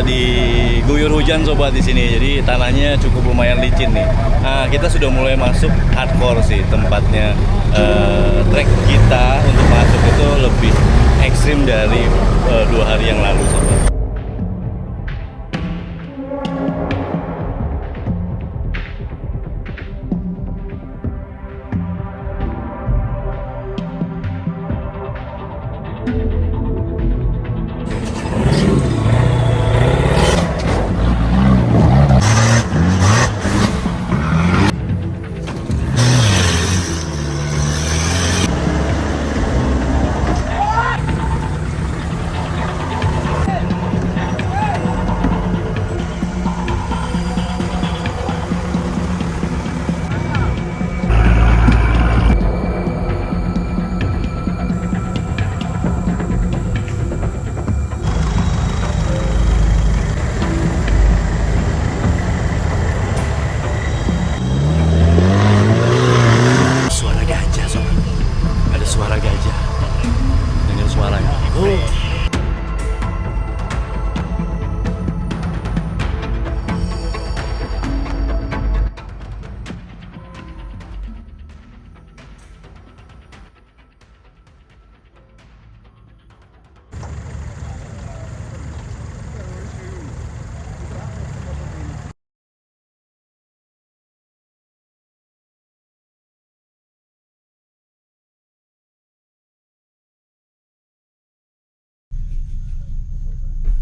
diguyur hujan sobat di sini. Jadi tanahnya cukup lumayan licin nih. Nah, kita sudah mulai masuk hardcore sih tempatnya. Trek kita untuk masuk itu lebih ekstrim dari 2 hari yang lalu sobat.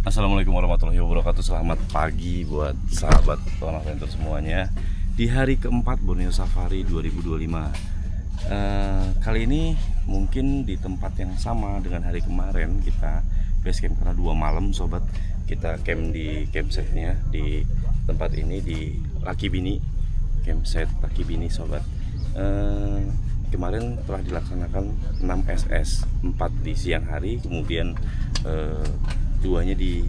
Assalamualaikum warahmatullahi wabarakatuh. Selamat pagi buat sahabat Town Adventure semuanya. Di hari keempat Borneo Safari 2025. Kali ini mungkin di tempat yang sama dengan hari kemarin. Kita base camp karena 2 malam sobat. Kita camp di campsite-nya di tempat ini di Lucky Bini. Campsite Lucky Bini sobat. Kemarin telah dilaksanakan 6 SS, 4 di siang hari, kemudian 2-nya di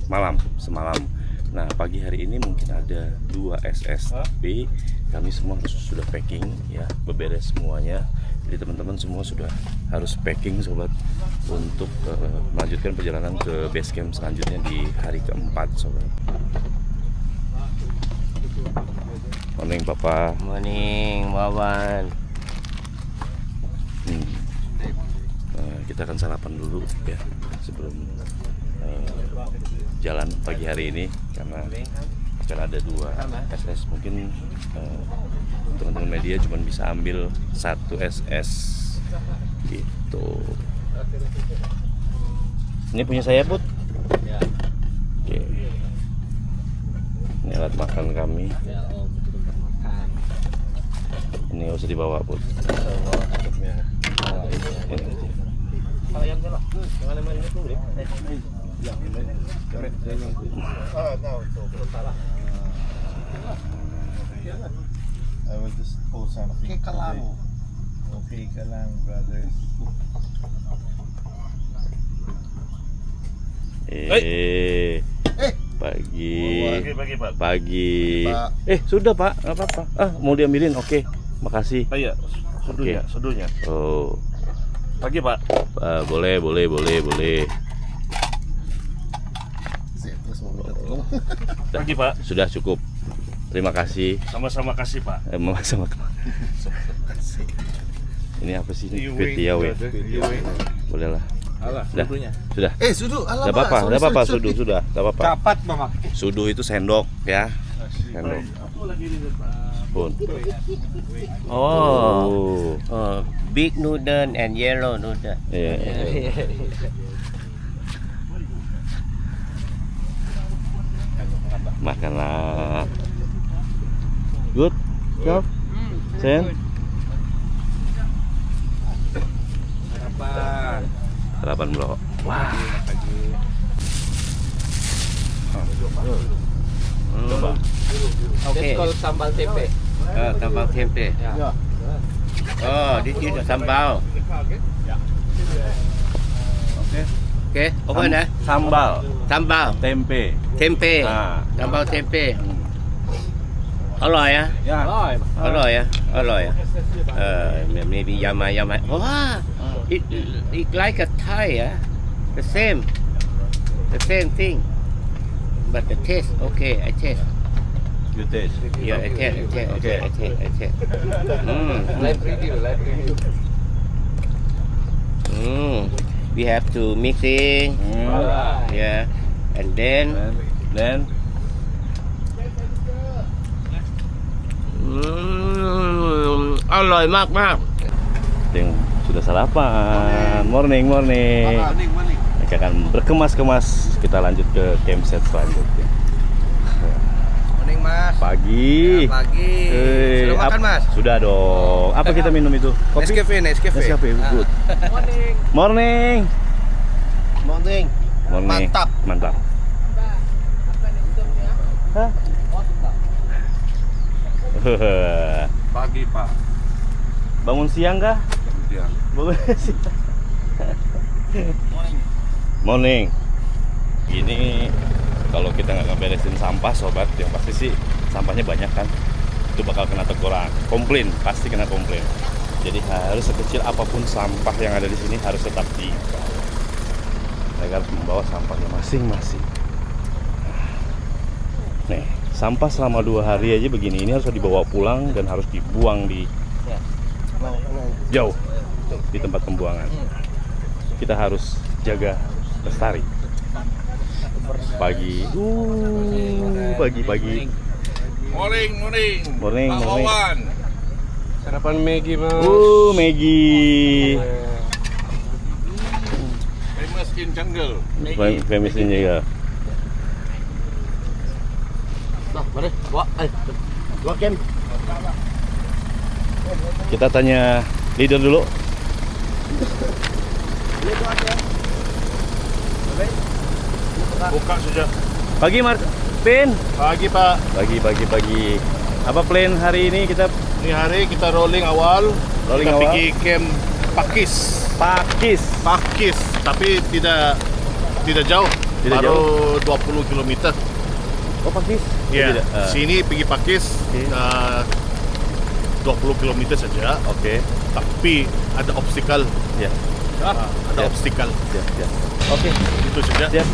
malam semalam. Nah, pagi hari ini mungkin ada 2 SSB. Kami semua sudah packing ya, beberes semuanya. Jadi teman-teman semua sudah harus packing sobat untuk melanjutkan perjalanan ke base camp selanjutnya di hari keempat sobat. Morning Papa. Morning Wawan. Kita akan sarapan dulu ya sebelum jalan pagi hari ini karena akan ada 2 SS. Mungkin teman-teman media cuma bisa ambil 1 SS gitu. Ini punya saya Put. Oke. Ini alat makan kami. Ini nggak usah dibawa Put. I will just pull something. Okay, kalang, brothers. Pagi. Sudah Pak, nggak apa-apa. Mau diambilin? Oke, makasih. Iya, sudunya. Oh. Pagi Pak. Boleh. Pagi Pak. Sudah cukup. Terima kasih. Sama-sama kasih Pak. Sama-sama. Ini apa sih ini? Petiawe. Boleh lah. Sudah. Sudu. Enggak apa-apa, sudu sudah. Enggak apa-apa. Kapat Mama. Sudu itu sendok ya. Sendok. Pun. Oh, big noodle and yellow noodle. Iya. Makanlah. Good. Job. Sen. Sarapan bro. Wah. Okay. It's called sambal tempe. Sambal tempe. Yeah. Oh, this is the sambal. Okay. Open eh? Sambal. Tempe. Tempe. Ah. Sambal tempe. อร่อยอ่ะ Yeah. อร่อยอ่ะ maybe yama. Wow, it like a Thai, the same thing. but the taste okay. I taste. You taste. Yeah, I taste. Live review. We have to mixing. Yeah, and then Then Alloy mาก. yang sudah sarapan. Morning. Mereka akan berkemas-kemas. Kita lanjut ke campsite selanjutnya. Morning Mas. Pagi. Ya, pagi. Sudah makan Mas? Sudah dong. Apa kita minum itu? Kopi? Nescafe. Nescafe, good. Morning. Mantap. Hah? Pagi Pak. Bangun siang kah? Siang. Bangun siang. Morning. Ini kalau kita nggak ngeberesin sampah sobat, yang pasti sih sampahnya banyak kan, itu bakal kena teguran, komplain, pasti kena komplain. Jadi harus sekecil apapun sampah yang ada di sini harus tetap dibawa. Mereka harus membawa sampahnya masing-masing. Nih, sampah selama 2 hari aja begini, ini harus dibawa pulang dan harus dibuang di jauh di tempat pembuangan. Kita harus jaga lestari. Pagi. Morning. Sarapan Maggi Mas. Maggi. Famous in jungle. Famous in juga. Mari, bawa kem. Kita tanya leader dulu. Buka saja. Pagi Martin. Pagi Pak. Pagi. Apa plan hari ini kita? Ini hari kita rolling awal. Rolling kita awal. pergi camp Pakis. Pakis, tapi tidak jauh. Tidak Baru 20 km. Oh, Pakis. Ya, Tidak. sini pergi Pakis. Oke. 20 km saja. Oke. Tapi ada obstacle. Ya. Ada Ya. obstacle. Ya. Oke. Itu saja. Siap.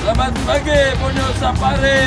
Selamat pagi, Ponyo Safari.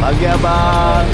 Pagi abang.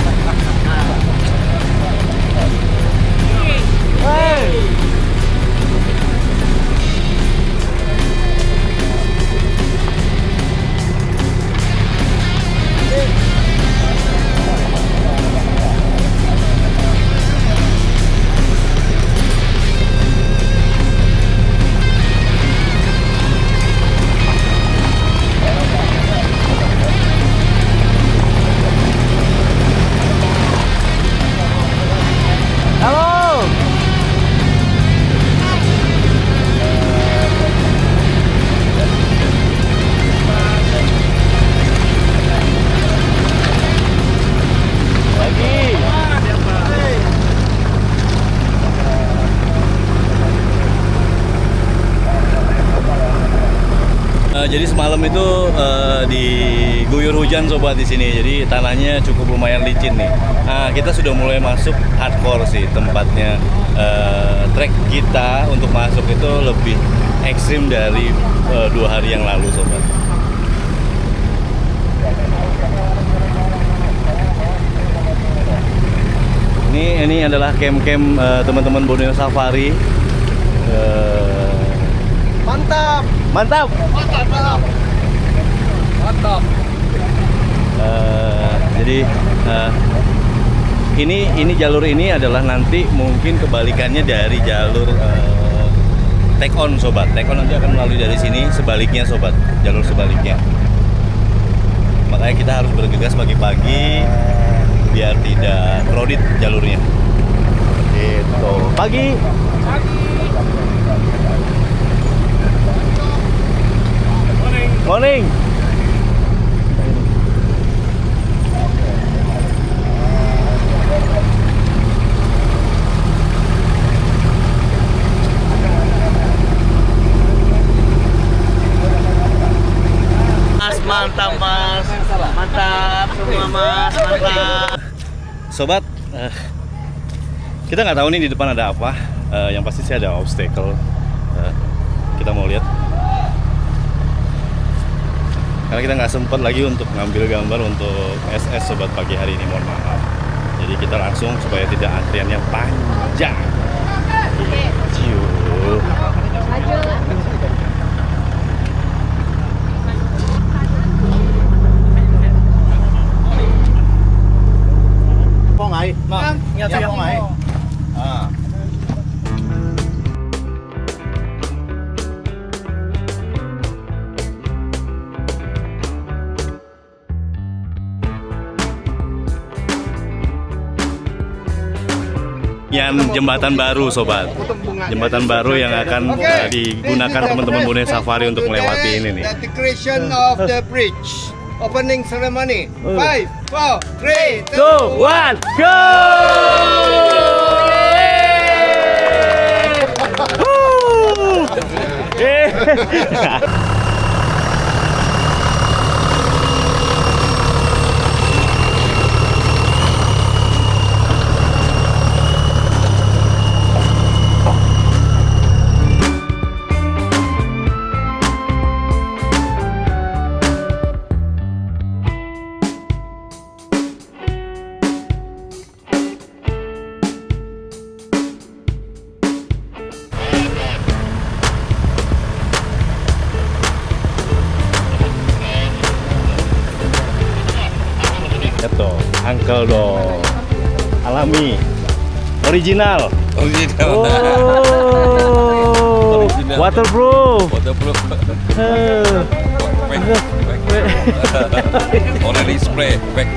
Jadi semalam itu diguyur hujan sobat di sini. Jadi tanahnya cukup lumayan licin nih. Nah, kita sudah mulai masuk hardcore sih tempatnya. Trek kita untuk masuk itu lebih ekstrim dari 2 hari yang lalu sobat. Ini adalah camp-camp teman-teman Borneo Safari. Mantap. Mantap. Mantap. Jadi ini jalur ini adalah nanti mungkin kebalikannya dari jalur take on sobat. Take on nanti akan melalui dari sini, sebaliknya sobat, jalur sebaliknya. Makanya kita harus bergegas pagi-pagi biar tidak crowded jalurnya. Gitu. Pagi. Morning. Mas, mantap mas. Mantap semua mas, mantap. Sobat, kita nggak tahu nih di depan ada apa. Yang pasti sih ada obstacle. Kita mau lihat. Karena kita nggak sempat lagi untuk ngambil gambar untuk SS sobat pagi hari ini, mohon maaf. Jadi kita langsung supaya tidak antriannya panjang. Ciu. Pongai. Bang, ingat saya Pongai. Jembatan baru sobat, jembatan baru yang akan digunakan teman-teman Borneo Safari untuk melewati ini nih. The creation of the bridge opening ceremony. 5, 4, 3, 2, 1, go! Uncle dong, alami, original. Oh, waterproof. Already spray back.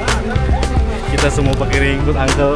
Kita semua pakai ringkut Uncle.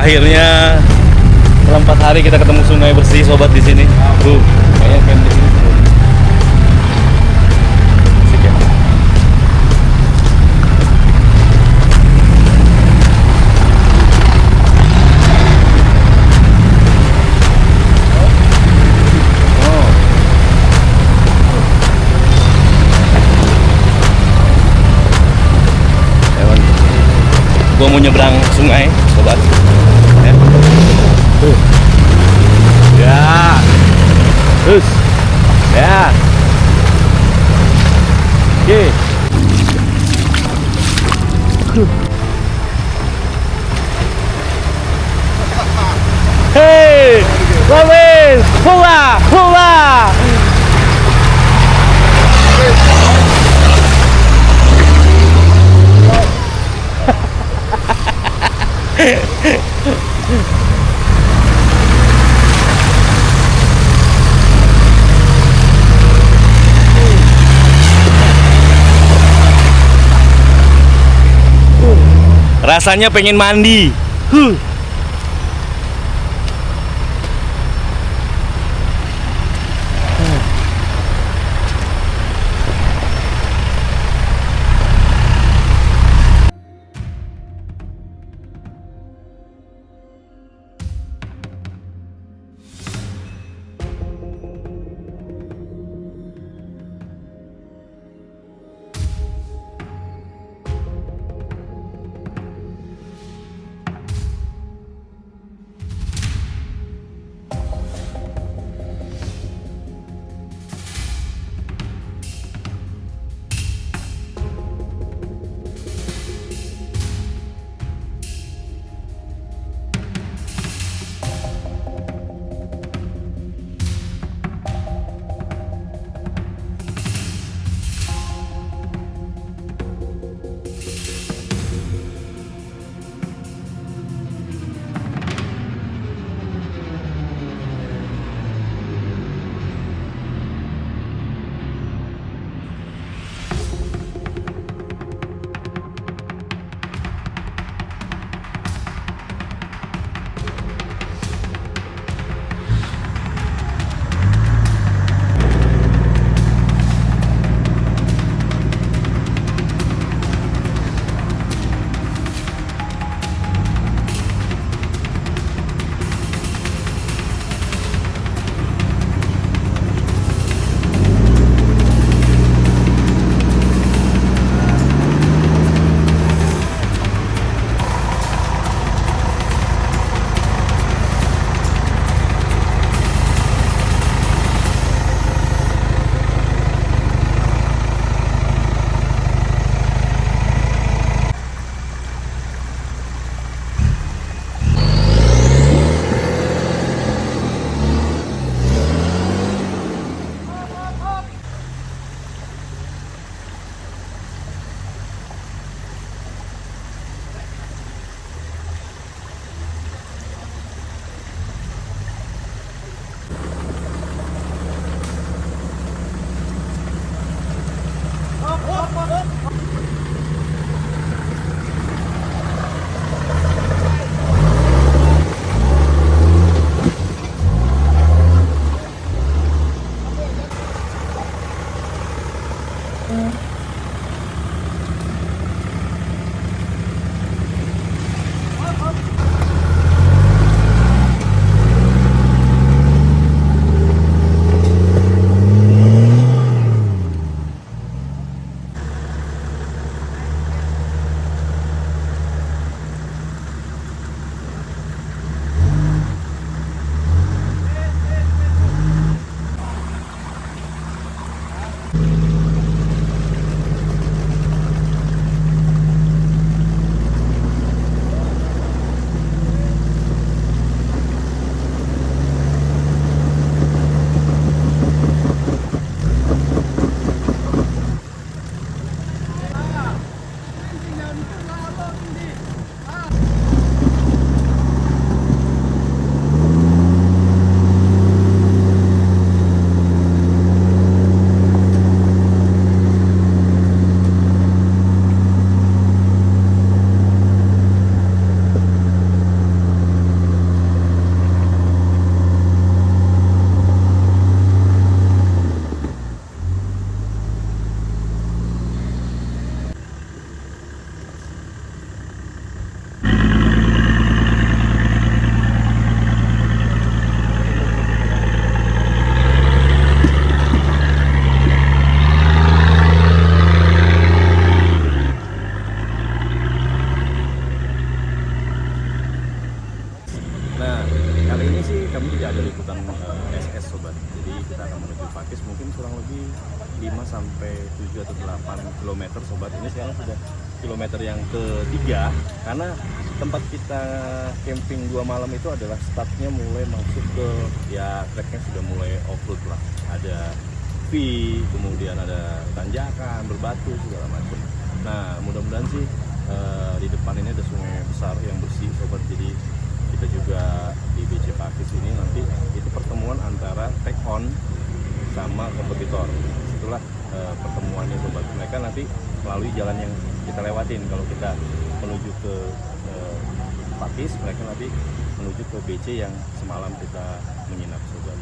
Akhirnya setelah 4 hari kita ketemu sungai bersih sobat di sini. Kayaknya camp di sini seru. Asik ya. Hua, hua. Rasanya pengen mandi. Pakis mungkin kurang lebih 5 sampai 7 atau 8 km sobat. Ini sekarang sudah kilometer yang ketiga, karena tempat kita camping 2 malam itu adalah startnya mulai masuk ke ya treknya sudah mulai off-road lah, ada V, kemudian ada tanjakan, berbatu segala macam. Nah mudah-mudahan sih di depan ini ada sungai besar yang bersih sobat, jadi kita juga di BC Pakis ini nanti itu pertemuan antara take on sama kompetitor. Itulah pertemuannya sobat, mereka nanti melalui jalan yang kita lewatin. Kalau kita menuju ke Pakis, mereka nanti menuju ke BC yang semalam kita menginap sobat.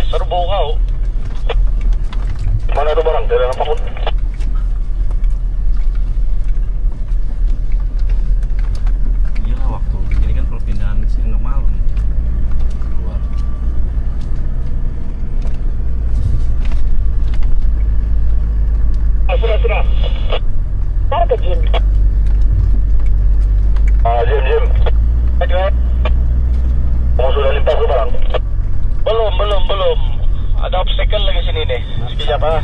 Serbu kau. Mana tuh barang? Dari apa pun? Iya lah, waktu ini kan perpindahan siang malam keluar. Sudah. Ntar ke gym. Jim. Kamu sudah lintas ke barang? Belum. Ada obstacle lagi sini nih. Sekejap ah.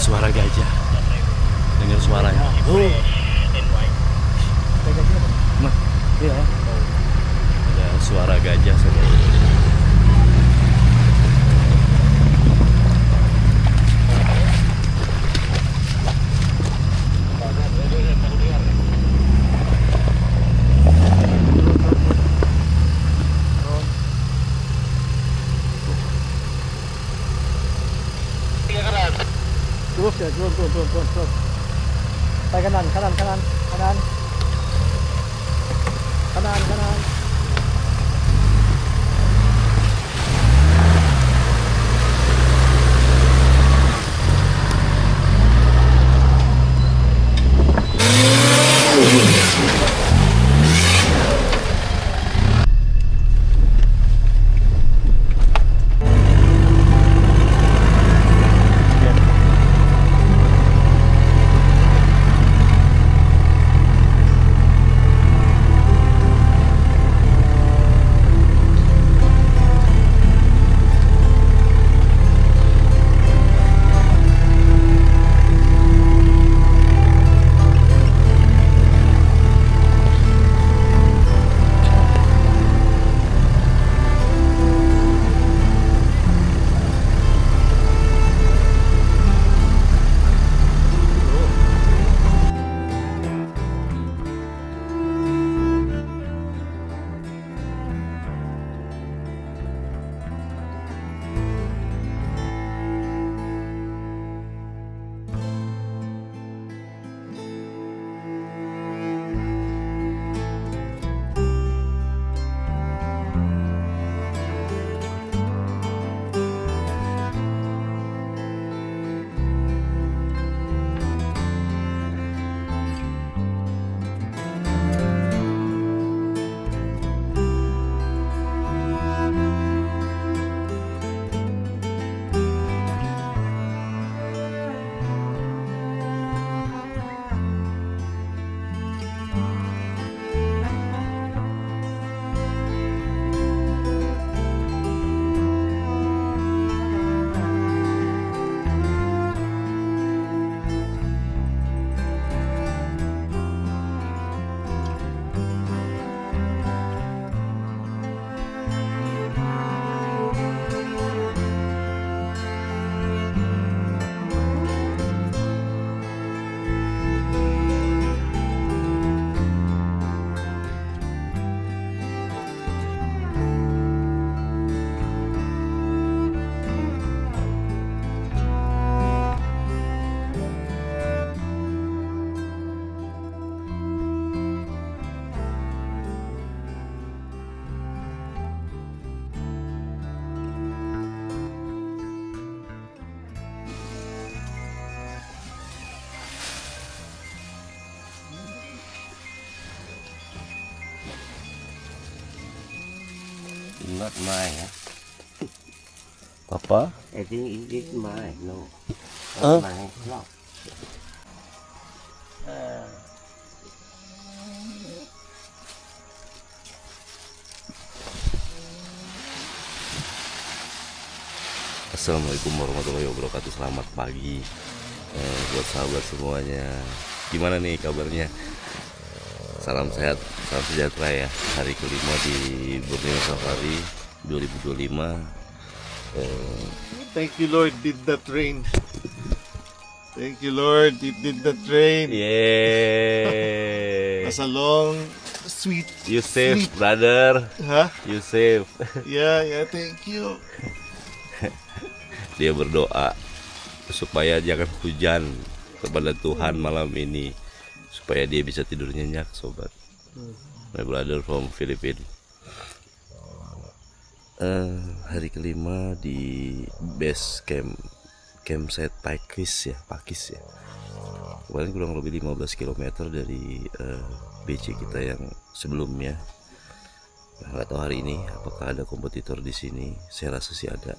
suara gajah. Dengar suaranya. Nah, iya. Ada suara gajah, saudara. Terus ya, terus. Tay kanan. not mine. Apa? I think it is mine. No. Huh? Not mine. Clock. Assalamualaikum warahmatullahi wabarakatuh. Selamat pagi buat sahabat semuanya. Gimana nih kabarnya? Salam sehat, salam sejahtera ya. Hari kelima di Borneo Safari 2025. Thank you, Lord, did that rain. Thank you, Lord, it did that rain. Yeay. That's a long, sweet. You safe, brother. Huh? You safe. Yeah, thank you. Dia berdoa supaya jangan hujan kepada Tuhan malam ini, supaya dia bisa tidur nyenyak, sobat. My brother from Philippines. Hari kelima di base campsite Pakis ya. Kemarin kurang lebih 15 km dari BC kita yang sebelumnya. Nggak tahu hari ini apakah ada kompetitor di sini. Saya rasa sih ada.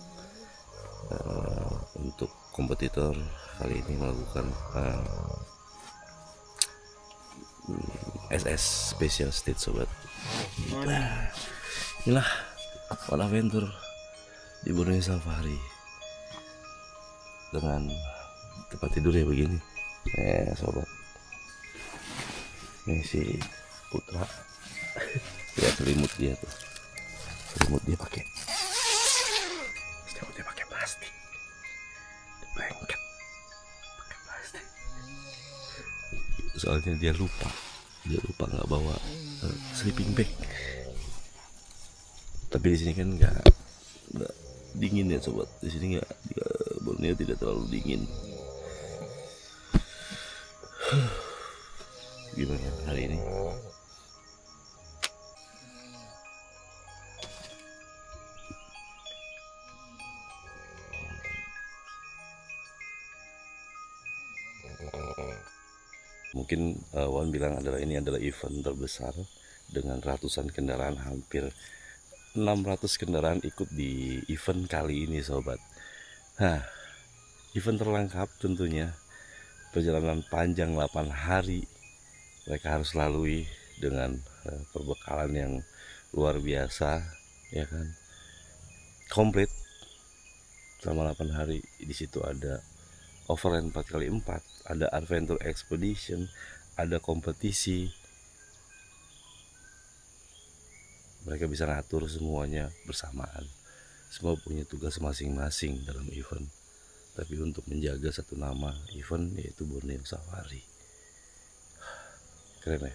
Untuk kompetitor kali ini melakukan SS Special State, sobat. Inilah One Adventure di Borneo Safari dengan tempat tidur ya begini. Sobat, ini si Putra. Lihat selimut dia tuh. Selimut dia pakai plastik. Blanket pakai plastik. Soalnya dia lupa nggak bawa sleeping bag. Tapi di sini kan nggak dingin ya, sobat. Di sini nggak, Borneo tidak terlalu dingin. Gimana hari ini? Mungkin Wan bilang ini adalah event terbesar dengan ratusan kendaraan, hampir 600 kendaraan ikut di event kali ini, sobat. Nah, event terlengkap tentunya. Perjalanan panjang 8 hari mereka harus lalui dengan perbekalan yang luar biasa, ya kan? Komplit selama 8 hari. Di situ ada overland 4x4, ada adventure expedition, ada kompetisi. Mereka bisa ngatur semuanya bersamaan. Semua punya tugas masing-masing dalam event. Tapi untuk menjaga satu nama event, yaitu Borneo Safari. Keren ya?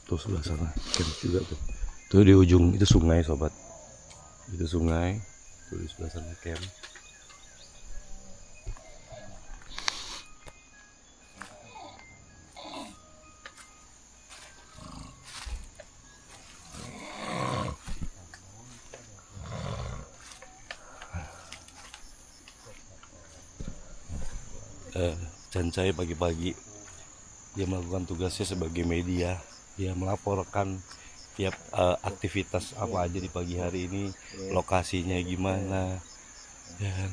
Tuh sebelah sana camp juga tuh. Tuh di ujung itu sungai, sobat. Itu sungai. Tuh di sebelah sana camp. Cancai pagi-pagi dia melakukan tugasnya sebagai media. Dia melaporkan tiap aktivitas apa aja di pagi hari ini, lokasinya gimana, ya kan?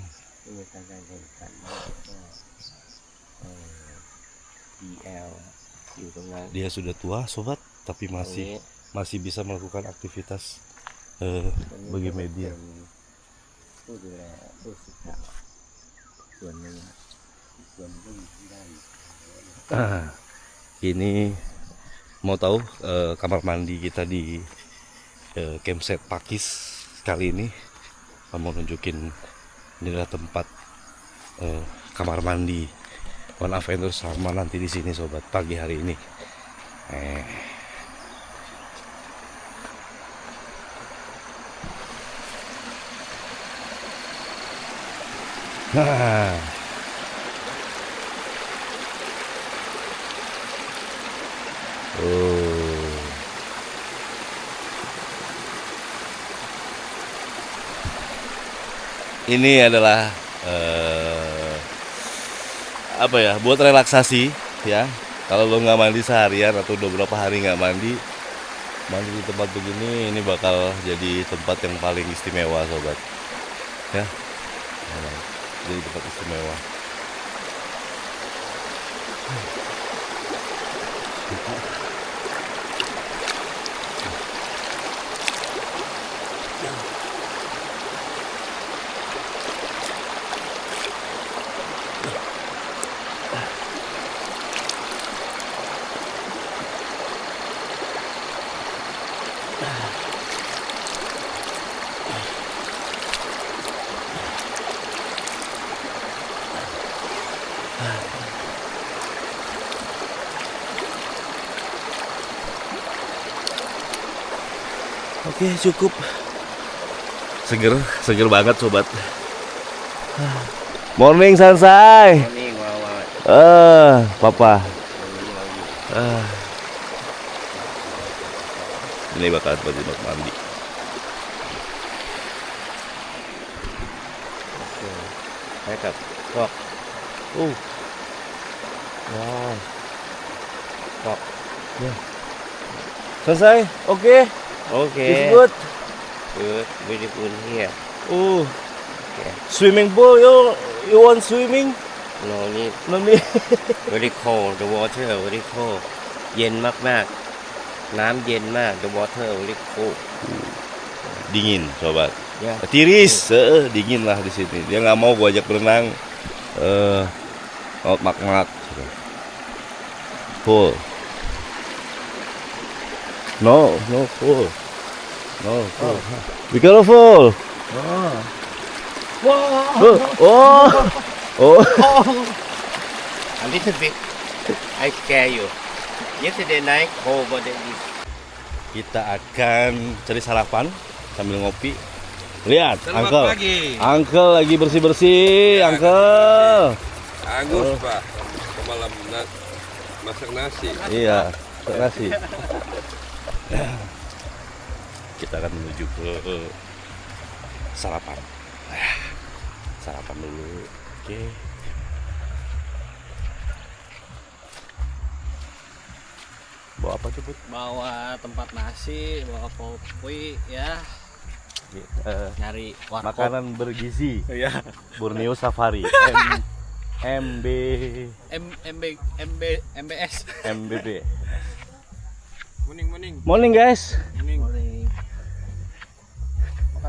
Dia sudah tua, sobat, tapi masih bisa melakukan aktivitas sebagai media. Ini mau tahu kamar mandi kita di campsite Pakis kali ini. Mau nunjukin ini adalah tempat kamar mandi One Adventure sama nanti di sini, sobat, pagi hari ini. Nah. Oh. Ini adalah apa ya? Buat relaksasi ya. Kalau lo nggak mandi seharian atau udah berapa hari nggak mandi, mandi di tempat begini ini bakal jadi tempat yang paling istimewa sobat. Ya. Jadi tempat istimewa. Oke, cukup. Seger banget sobat. Morning Sansai. Morning, Wawan. Papa. Ini bakal buat mandi. Cakep. Kok. Wow. Kok. Ya. Selesai. Oke. Okay. It's good. Good. Beautiful here. Okay. Swimming pool. You want swimming? No need. No need. Very cold. The water very cold. เย็นมากๆ น้ำเย็นมาก The water very cold. Dingin, sobat. Ya. Tiris, dingin lah di sini. Dia nggak mau gua ajak berenang. Mak-mak. Full. No, full. No, full. Be careful. A little bit. I scare you. Yesterday night cold, but then this. Kita akan cari sarapan sambil ngopi. Lihat, Uncle. Uncle lagi bersih-bersih, Uncle. Agus Pak, malam masak nasi. Iya, masak nasi. Kita akan menuju ke sarapan. Sarapan dulu. Oke. Bawa apa coba? Bawa tempat nasi, bawa kopi ya. Nyari warkop. Makanan bergizi. Iya. Borneo Safari. MBS. MBB. Morning. Morning guys. Morning.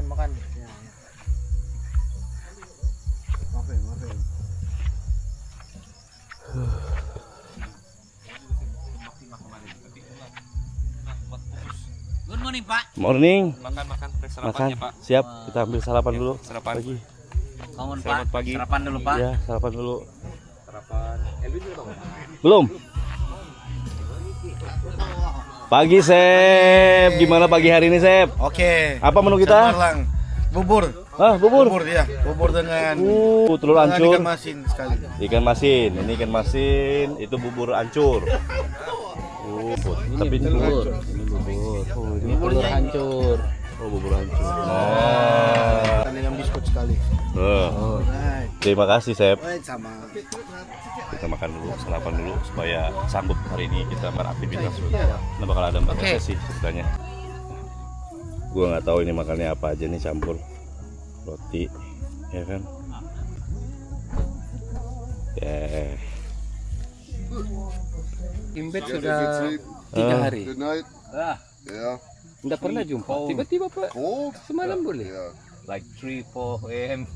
Makan. Ya. Maafin. Good morning, Pak. Morning. Makan Makan. sarapannya Pak. Siap, kita ambil sarapan dulu. Sarapan. Pagi. Bangun, Pak. Selamat pagi. Sarapan dulu, Pak. Ya, sarapan dulu. Sarapan. Elvin juga tahu. Belum. Pagi, Sep. Gimana pagi hari ini, Sep? Oke. Apa menu kita? Cemerlang. Bubur. Bubur. Bubur ya. Bubur dengan Telur ancur. ikan masin sekali. Ikan masin. Ini ikan masin, itu bubur ancur. Tapi ini bubur. Ini bubur. Ini Buburnya hancur. bubur ancur. Dengan biskut sekali. Terima kasih, Sep. Sama. Kita makan dulu, sarapan dulu supaya sanggup hari ini kita beraktivitas. Nah, bakal ada 4 sesi ceritanya. Gua nggak tahu ini makannya apa aja nih, campur roti, ya kan? Imbet sudah 3 hari. Nggak pernah jumpa. Tiba-tiba Pak. Semalam boleh. Like 3-4 AM.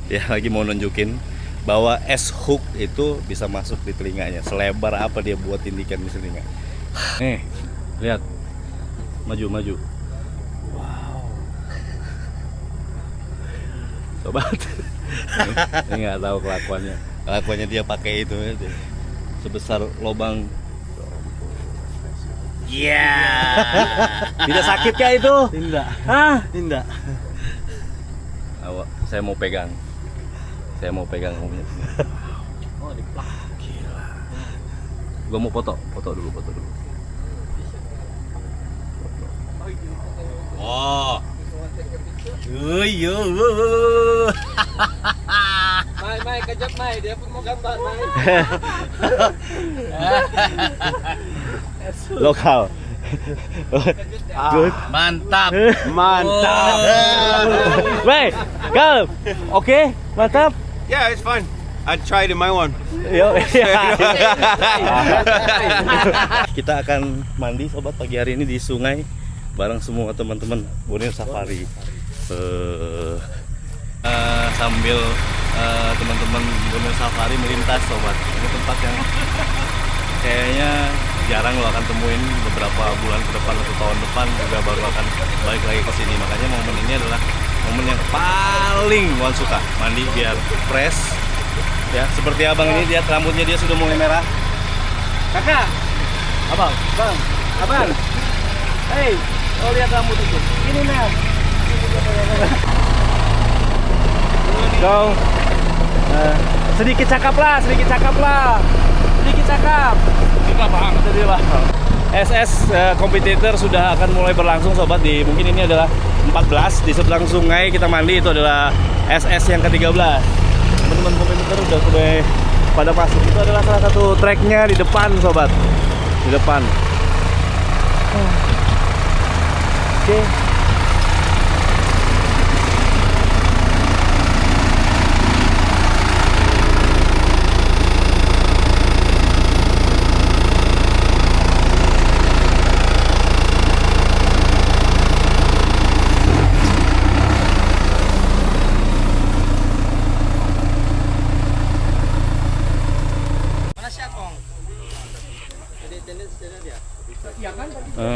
Ya, lagi mau nunjukin bahwa es hook itu bisa masuk di telinganya. Selebar apa dia buat tindikan di telinga. Nih, lihat. Maju. Wow. Sobat. Ini nggak tahu kelakuannya. Kelakuannya dia pakai itu ya. Sebesar lubang. Iya. Tidak sakit kah itu? Tidak. Hah? Tidak. Saya mau pegang. Saya mau pegang kamunya. Oh, di plak. Gila. Gua mau foto dulu. Oh. Yo. Mai, kejap Mai, dia pun mau gambar Mai. Lokal. Good. Mantap. Mantap. Wait, Gal. Oke, mantap. Yeah, it's fun. I tried in my one. Yo. Kita akan mandi sobat pagi hari ini di sungai bareng semua teman-teman Borneo Safari. Sambil teman-teman Borneo Safari melintas sobat. Ini tempat yang kayaknya jarang lo akan temuin beberapa bulan ke depan atau tahun depan juga baru akan balik lagi ke sini. Makanya momen ini adalah momen yang paling Wan suka. Mandi biar fresh. Ya, seperti abang ini lihat rambutnya dia sudah mulai merah. Kakak, abang, hey, oh lihat rambut itu. Ini nah. Go. Sedikit cakap lah. Sedih lah. SS kompetitor sudah akan mulai berlangsung sobat di mungkin ini adalah 14 di seberang sungai kita mandi itu adalah SS yang ke-13. Teman-teman kompetitor udah pada masuk. Itu adalah salah satu treknya di depan sobat. Di depan. Oke.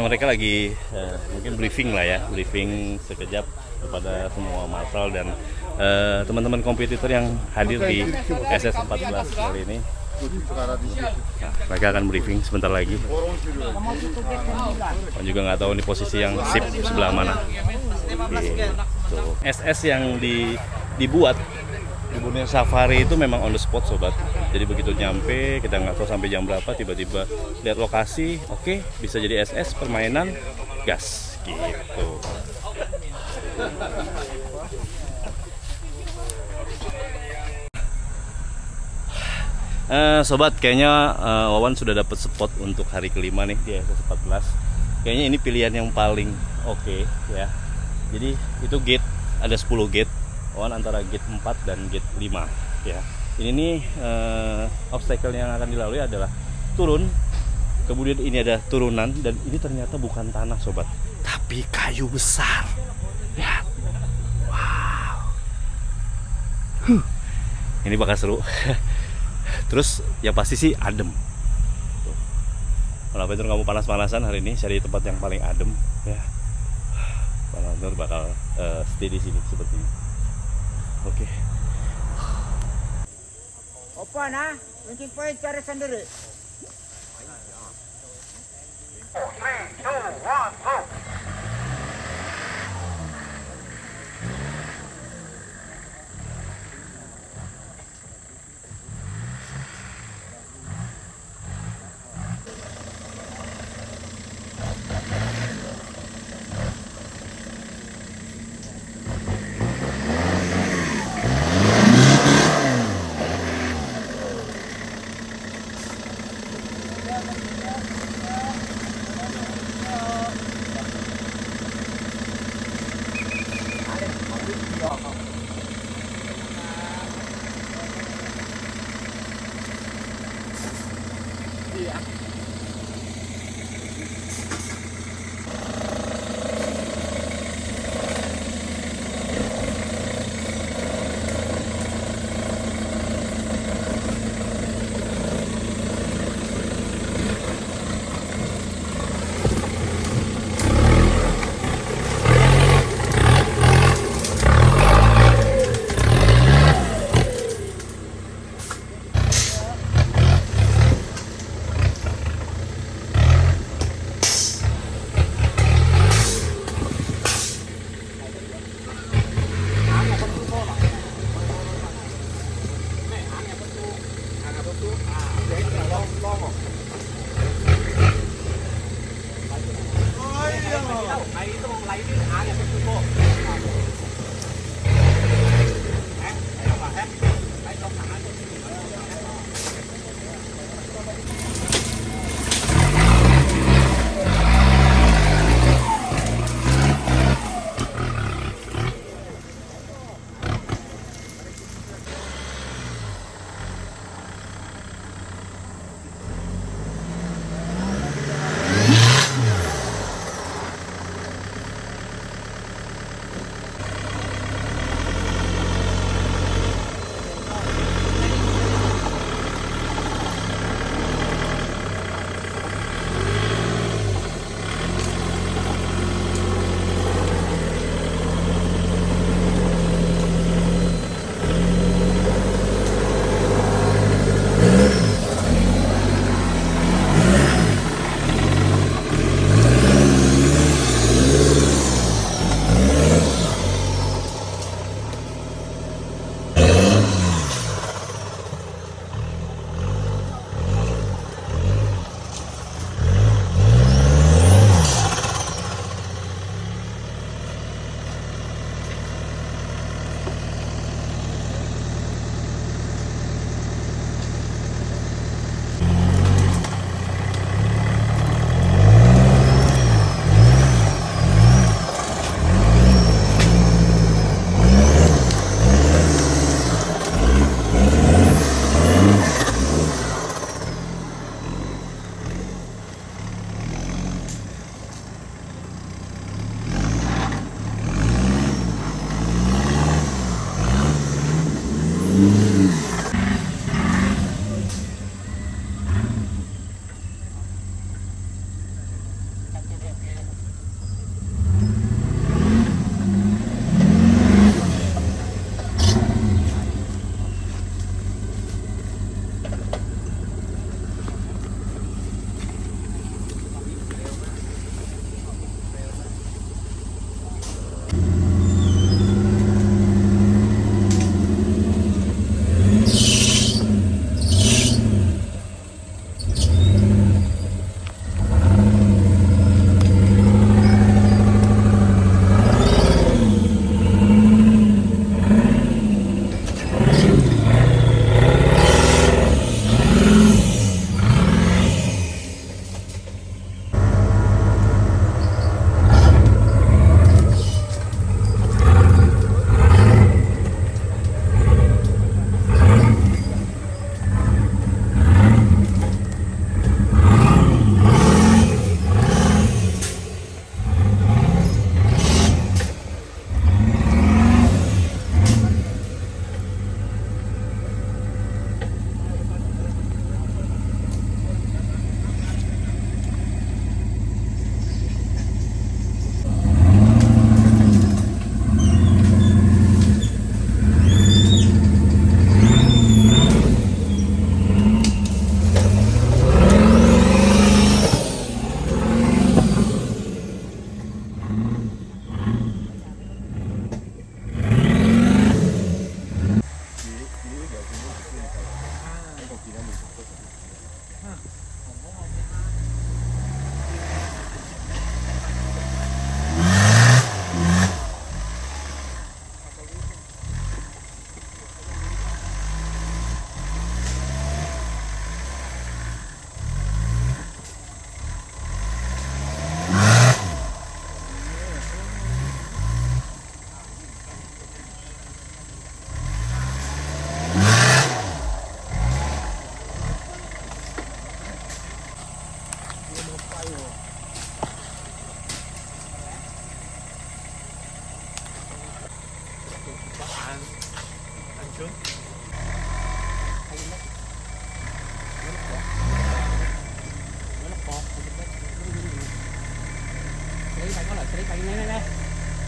Mereka lagi mungkin briefing lah ya, briefing sekejap kepada semua marshal dan teman-teman kompetitor yang hadir di SS14 kali ini. Nah, mereka akan briefing sebentar lagi. Dan juga nggak tahu ini posisi yang sip sebelah mana. Gitu. SS yang dibuat di Borneo Safari itu memang on the spot sobat. Jadi begitu nyampe kita nggak tahu sampai jam berapa, tiba-tiba lihat lokasi, oke, bisa jadi SS permainan gas gitu. Sobat, kayaknya Wawan sudah dapat spot untuk hari kelima nih di SS14. Kayaknya ini pilihan yang paling oke ya. Jadi itu gate, ada 10 gate. Wawan antara gate 4 dan gate 5 ya. Ini nih obstacle yang akan dilalui adalah turun. Kemudian ini ada turunan dan ini ternyata bukan tanah sobat, tapi kayu besar. Ya. Wow. Ini bakal seru. Terus ya pasti sih adem. Kalau Peter kamu panas-panasan hari ini cari tempat yang paling adem ya. Peter bakal stay di sini seperti ini. Oke. Opa nah, mungkin poin cari sendiri. 3, 2, 1, go!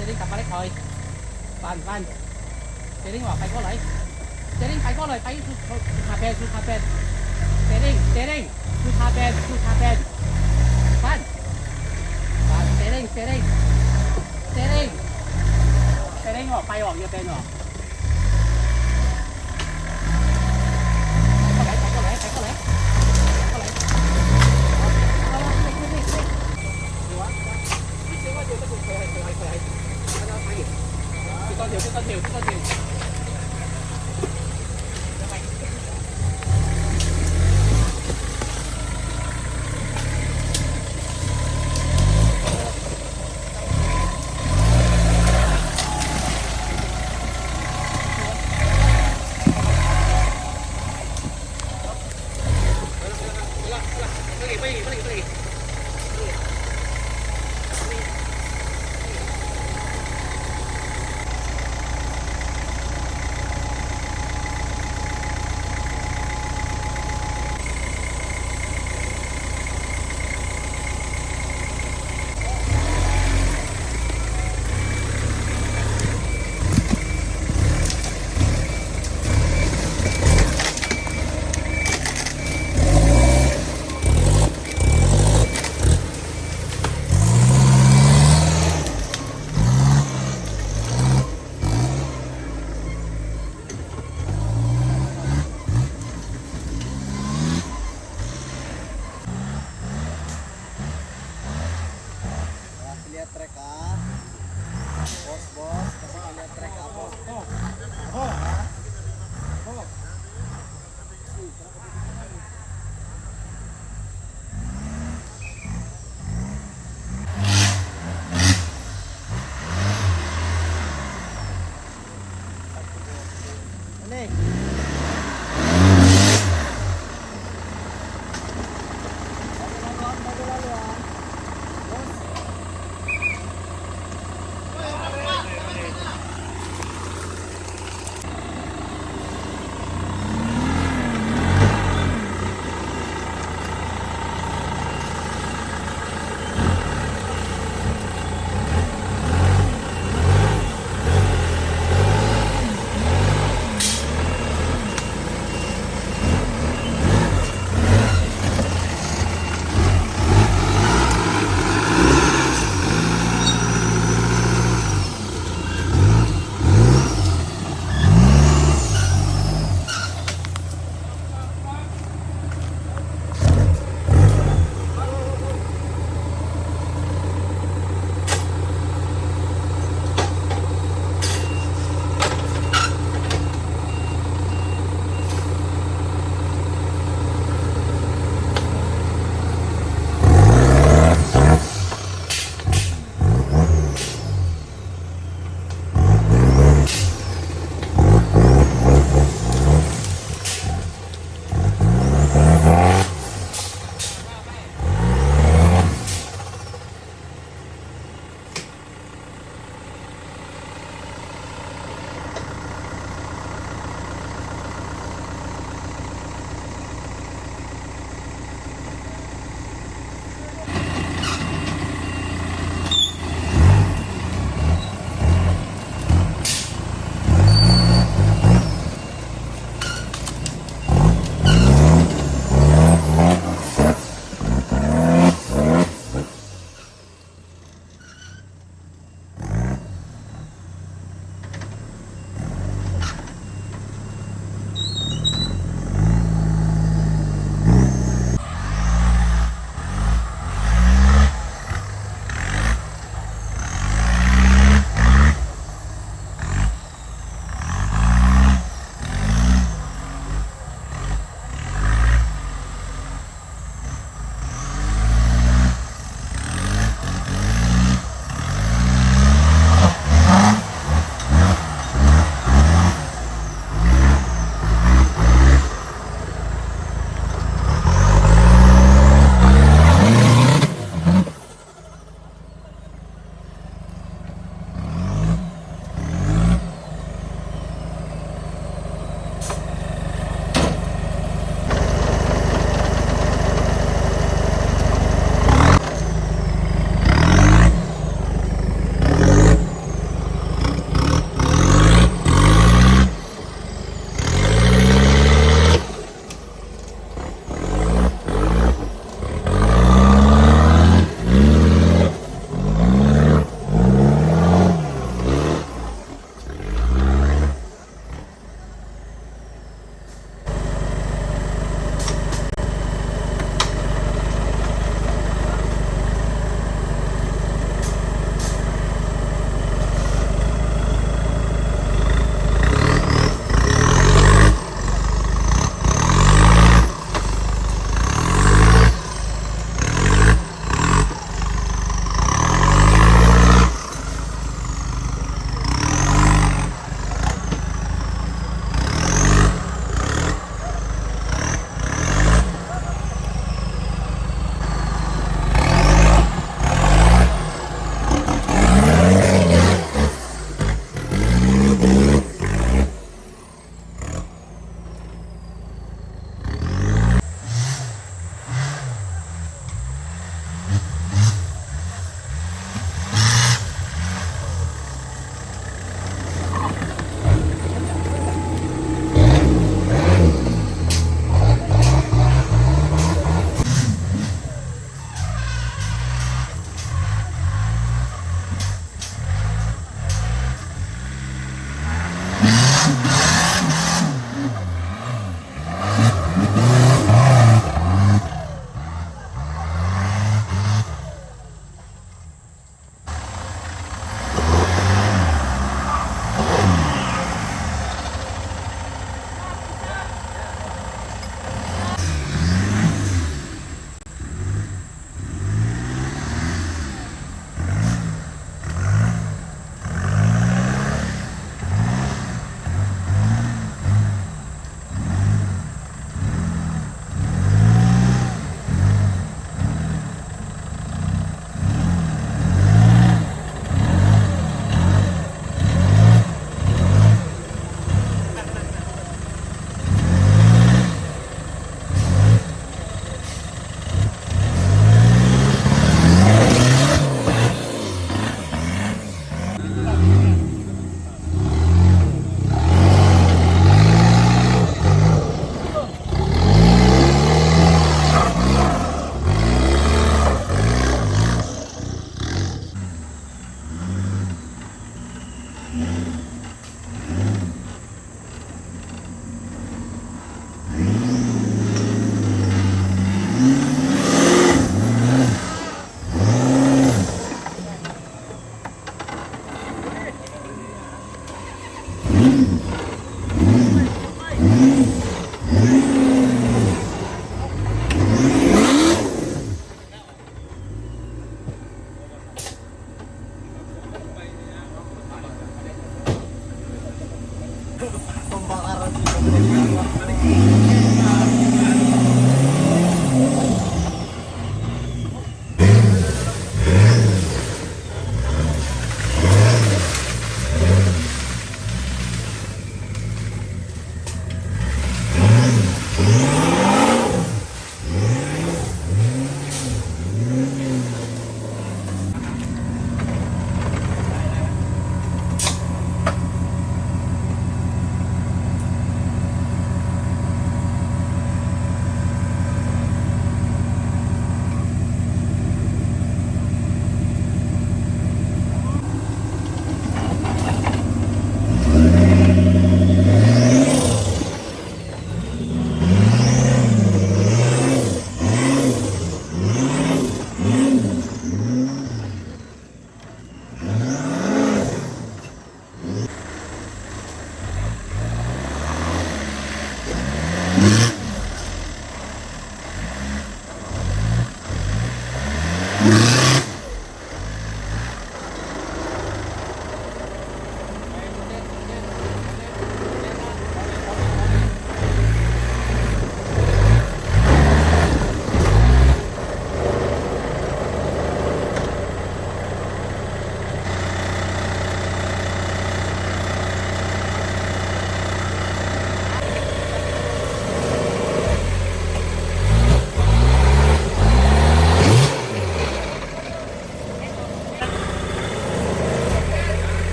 Steering cặp balik thôi. Van. Steering 話快過嚟。Steering 快過嚟，快下邊。Steering 下邊。Van. Steering 話快喎，要邊喎？快過嚟。Pergi.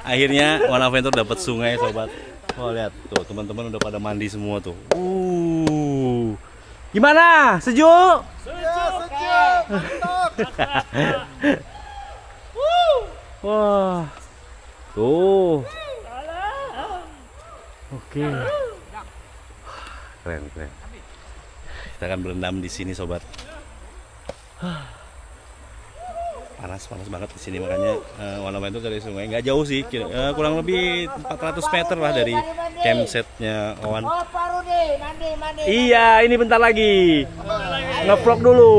Akhirnya One Adventure dapat sungai sobat. Oh lihat tuh teman-teman udah pada mandi semua tuh. Gimana? Sejuk? Wah. Tuh. Oke. Keren, keren. Kita akan berendam di sini, sobat. Panas banget di sini, makanya Wanaman itu dari sungai nggak jauh sih, kurang lebih 400 meter lah dari campsite-nya Owan. Oh, Pak Rudi, mandi. Iya, ini bentar lagi. Nge-vlog dulu.